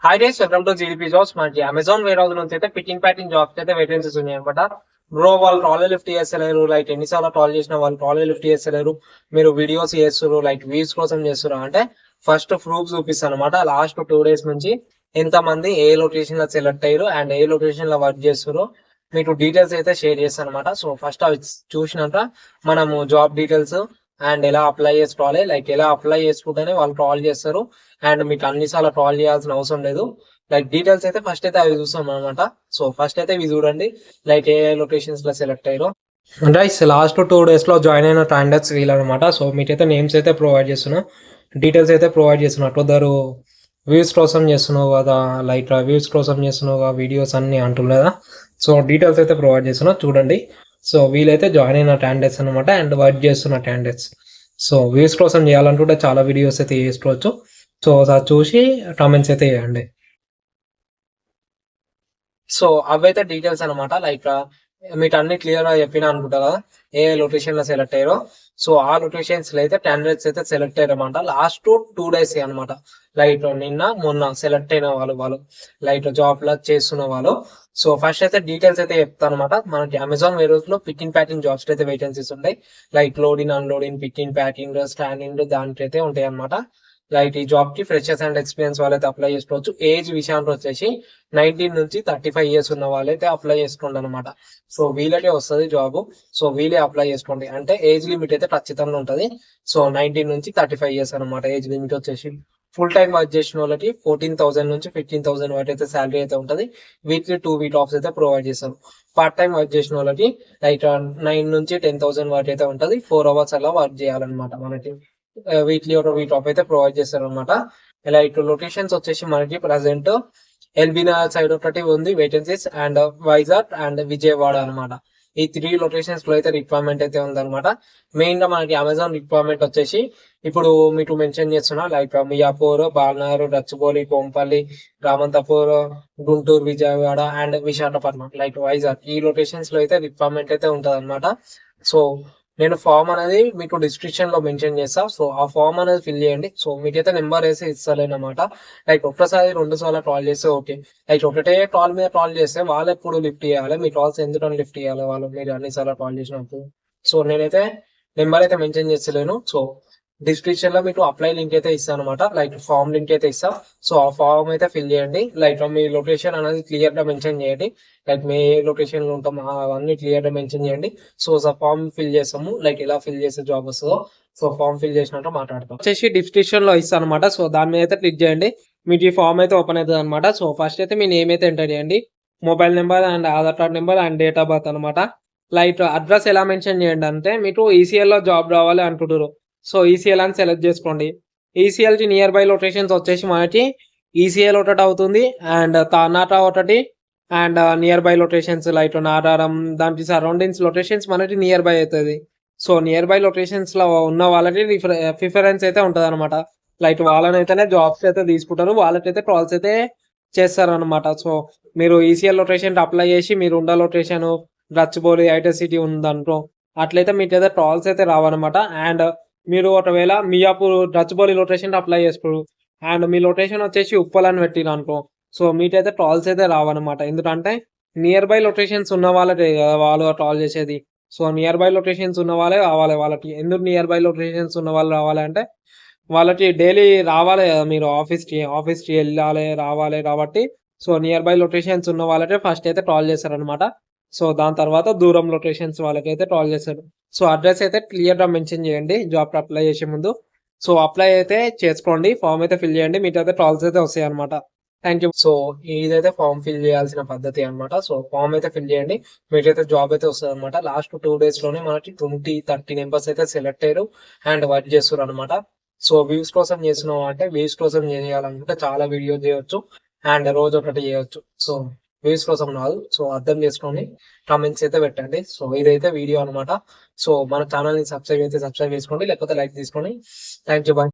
Hi days welcome to GDP jobs. మనకి Amazon wear house నుంచి అయితే పికింగ్ ప్యాకింగ్ జాబ్స్ అయితే వేకెన్సీస్ ఉన్నాయి అనమాట. బ్రో వాళ్ళు ట్రాలీ లిఫ్ట్ చేస్తలేరు, లైక్ ఎన్నిసార్లు ట్రాల్ చేసిన వాళ్ళు ట్రాలీ లిఫ్ట్ చేస్తలేరు, మీరు వీడియోస్ చేస్తారు లైక్ వ్యూస్ కోసం చేస్తారు అంటే ఫస్ట్ ప్రూఫ్ చూపిస్తాను అనమాట. లాస్ట్ 2 days నుంచి ఎంత మంది ఏ లొకేషన్ లో సెలెక్ట్ అయ్యారు అండ్ ఏ లొకేషన్ లో వర్క్ చేస్తారు మీకు డీటెయిల్స్ అయితే షేర్ చేస్తాను అనమాట. సో ఫస్ట్ అవి చూసినాక మనము జాబ్ డీటెయిల్స్ అండ్ ఎలా అప్లై చేసుకోవాలి, లైక్ ఎలా అప్లై చేసుకుంటేనే వాళ్ళు కాల్ చేస్తారు అండ్ మీకు అన్నిసార్లు కాల్ చేయాల్సిన అవసరం లేదు. లైక్ డీటెయిల్స్ అయితే ఫస్ట్ అయితే అవి చూస్తాం అనమాట. సో ఫస్ట్ అయితే ఇవి చూడండి, లైక్ ఏ లొకేషన్స్ లో సెలెక్ట్ అయ్యారో. రైట్, లాస్ట్ 2 days లో జాయిన్ అయిన క్యాండిడేట్స్ వీళ్ళనమాట. సో మీకైతే నేమ్స్ అయితే ప్రొవైడ్ చేస్తున్నా, డీటెయిల్స్ అయితే ప్రొవైడ్ చేస్తున్నా. అటు వ్యూస్ కోసం చేస్తున్నావు కదా, లైక్ వ్యూస్ కోసం చేస్తున్నావు కదా వీడియోస్ అన్ని అంటున్నారు కదా. సో డీటెయిల్స్ అయితే ప్రొవైడ్ చేస్తున్నా చూడండి. సో వీలైతే జాయిన్ అయిన క్యాండిడేట్స్ అనమాట అండ్ వర్క్ చేస్తున్న క్యాండిడేట్స్. సో వ్యూస్ కోసం చేయాలంటుంటే చాలా వీడియోస్ అయితే చేసుకోవచ్చు. సో ఒకసారి చూసి కామెంట్స్ అయితే చేయండి. సో అవైతే డీటెయిల్స్ అనమాట. లైక్ మీకు అన్ని క్లియర్ గా చెప్పిన అనుకుంటా కదా ఏ లొకేషన్ లో సెలెక్ట్ అయ్యారో. సో ఆ లొకేషన్స్ లో అయితే క్యాండిడేట్స్ అయితే సెలెక్ట్ అయ్యారన్నమాట లాస్ట్ 2 days అనమాట. లైక్ నిన్న మొన్న సెలెక్ట్ అయిన వాళ్ళు లైక్ జాబ్ లో చేస్తున్న వాళ్ళు. సో ఫస్ట్ అయితే డీటెయిల్స్ అయితే చెప్తాను అనమాట. మనకి అమెజాన్ వేరోస్ లో పికింగ్ ప్యాకింగ్ జాబ్స్ అయితే వేకెన్సీస్ ఉంటాయి. Like loading unloading, picking packing, standing దానికి అయితే ఉంటాయి అనమాట. లైక్ ఈ జాబ్ కి ఫ్రెషర్స్ అండ్ ఎక్స్పీరియన్స్ వాళ్ళైతే అప్లై చేసుకోవచ్చు. ఏజ్ విషయానికి వచ్చేసి 19 నుంచి 35 years ఉన్న వాళ్ళైతే అప్లై చేసుకోండి అనమాట. సో వీళ్ళకే వస్తుంది జాబ్. సో వీళ్ళే అప్లై చేసుకోండి. అంటే ఏజ్ లిమిట్ అయితే ఖచ్చితంగా ఉంటుంది. సో 19 నుంచి 35 years అనమాట ఏజ్ లిమిట్ వచ్చేసి. ఫుల్ టైం వర్క్ చేసిన వాళ్ళకి 14,000 నుంచి 15,000 వరకు అయితే శాలరీ అయితే ఉంటుంది. వీక్లీ 2 week ఆఫ్స్ అయితే ప్రొవైడ్ చేస్తారు. పార్ట్ టైం వర్క్ చేసిన వాళ్ళకి లైక్ 9 నుంచి 10,000 వరకు అయితే ఉంటుంది. 4 hours అలా వర్క్ చేయాలన్నమాట. మనకి వీక్లీ ఒక వీక్ ఆఫ్ అయితే ప్రొవైడ్ చేస్తారు అనమాట. లైక్ లొకేషన్స్ వచ్చేసి మనకి ప్రజెంట్ ఎల్బీ నగర్ సైడ్ ఒకటి ఉంది vacancies, and Vizag and Vijayawada అనమాట. ఈ 3 లొకేషన్స్ లో అయితే రిక్వైర్మెంట్ అయితే ఉందన్నమాట. మెయిన్ గా మనకి అమెజాన్ రిక్వైర్మెంట్ వచ్చేసి ఇప్పుడు మీకు మెన్షన్ చేస్తున్నా like Miyapur, Balanagar, Rachabolli, Kompally, Ramanthapur, Guntur, Vijayawada and Visakhapatnam, like Vizag ఈ లొకేషన్స్ లో అయితే రిక్వైర్మెంట్ అయితే ఉంటది అనమాట. సో నేను ఫామ్ అనేది మీకు డిస్క్రిప్షన్ లో మెన్షన్ చేస్తా. సో ఆ ఫామ్ అనేది ఫిల్ చేయండి. సో మీకైతే నెంబర్ వేసి ఇస్తాలేనమాట. లైక్ ఒక్కసారి 2 సార్లు కాల్ చేస్తే ఓకే. లైక్ ఒకటే కాల్ మీద కాల్ చేస్తే వాళ్ళు ఎప్పుడు లిఫ్ట్ చేయాలి, మీ కాల్స్ ఎందుకని లిఫ్ట్ చేయాలి వాళ్ళు మీరు అన్నిసార్లు కాల్ చేసినప్పుడు. సో నేనైతే నెంబర్ అయితే మెన్షన్ చేస్తలేను. సో డిస్క్రిప్షన్ లో మీకు అప్లై లింక్ అయితే ఇస్తాను అనమాట. లైక్ ఫామ్ లింక్ అయితే ఇస్తా. సో ఆ ఫామ్ అయితే ఫిల్ చేయండి. లైక్ మీ లొకేషన్ అనేది క్లియర్ గా మెన్షన్ చేయండి. లైక్ మీ ఏ లొకేషన్ లో ఉంటాం అవన్నీ క్లియర్ గా మెన్షన్ చేయండి. సో ఫామ్ ఫిల్ చేస్తాము, లైక్ ఎలా ఫిల్ చేసే జాబ్ వస్తుందో. సో ఫామ్ ఫిల్ చేసినట్టు మాట్లాడతాం. వచ్చేసి డిస్క్రిప్షన్ లో ఇస్తాను అనమాట. సో దాని మీద అయితే క్లిక్ చేయండి. మీకు ఈ ఫామ్ అయితే ఓపెన్ అవుతుంది అనమాట. సో ఫస్ట్ అయితే మీ నేమ్ అయితే ఎంటర్ చేయండి, mobile number and Aadhaar card number and date of birth అనమాట. లైక్ అడ్రస్ ఎలా మెన్షన్ చేయండి అంటే మీకు ఈసీఎల్ లో జాబ్ రావాలి అనుకుంటారు. సో ఈసీఎల్ అని సెలెక్ట్ చేసుకోండి. ఈసీఎల్ కి నియర్ బై లొకేషన్స్ వచ్చేసి మనకి ఈసీఎల్ ఒకటి అవుతుంది అండ్ తానాటా ఒకటి and nearby locations like నారారం దానికి సరౌండింగ్స్ లొకేషన్స్ మనకి నియర్ బై అవుతుంది. సో నియర్ బై లొకేషన్స్ లో ఉన్న వాళ్ళకి ప్రిఫరెన్స్ అయితే ఉంటది అనమాట. లైక్ వాళ్ళనైతేనే జాబ్స్ అయితే తీసుకుంటారు, వాళ్ళకైతే కాల్స్ అయితే చేస్తారు అనమాట. సో మీరు ఈసీఎల్ లొకేషన్ అప్లై చేసి మీరు ఉండ లొకేషన్ రచ్చబోలి ఐటీ సిటీ ఉందనుకో, అట్లయితే మీకైతే కాల్స్ అయితే రావన్నమాట. అండ్ మీరు ఒకవేళ మియాపూర్ రచ్చబోలి లొకేషన్ అప్లై చేసుకోరు అండ్ మీ లొకేషన్ వచ్చేసి ఉప్పల్ అని పెట్టిరు అనుకో, సో మీకైతే కాల్స్ అయితే రావన్నమాట. ఎందుకంటే నియర్ బై లొకేషన్స్ ఉన్న వాళ్ళకే కదా వాళ్ళు కాల్ చేసేది. సో నియర్ బై లొకేషన్స్ ఉన్న వాళ్ళే రావాలి వాళ్ళకి. ఎందుకు నియర్ బై లొకేషన్స్ ఉన్న వాళ్ళు రావాలి అంటే వాళ్ళకి డైలీ రావాలి కదా, మీరు ఆఫీస్కి వెళ్ళాలి రావాలి కాబట్టి. సో నియర్ బై లొకేషన్స్ ఉన్న వాళ్ళకే ఫస్ట్ అయితే కాల్ చేస్తారు అనమాట. సో దాని తర్వాత దూరం లొకేషన్స్ వాళ్ళకైతే కాల్ చేస్తారు. సో అడ్రస్ అయితే క్లియర్ గా మెన్షన్ చేయండి జాబ్ అప్లై చేసే ముందు. సో అప్లై అయితే చేసుకోండి, ఫామ్ అయితే ఫిల్ చేయండి, మీకు అయితే కాల్స్ అయితే వస్తాయి అనమాట. Thank you. సో ఇదైతే ఫామ్ ఫిల్ చేయాల్సిన పద్ధతి అనమాట. సో ఫామ్ అయితే ఫిల్ చేయండి, మీకైతే జాబ్ అయితే వస్తుంది అనమాట. లాస్ట్ 2 days లోనే మనకి 20-30 మెంబర్స్ అయితే సెలెక్ట్ అయ్యారు అండ్ వర్క్ చేస్తారు అనమాట. సో వ్యూస్ కోసం చేస్తున్నాం అంటే వ్యూస్ కోసం చేయాలనుకుంటే చాలా వీడియో చేయొచ్చు అండ్ రోజు ఒకటి చేయొచ్చు. సో వ్యూస్ కోసం కాదు. సో అర్థం చేసుకొని కామెంట్స్ అయితే పెట్టండి. సో ఇదైతే వీడియో అనమాట. సో మన ఛానల్ ని సబ్స్క్రైబ్ అయితే సబ్స్క్రైబ్ చేసుకోండి, లేకపోతే లైక్ తీసుకోండి. Thank you, bye.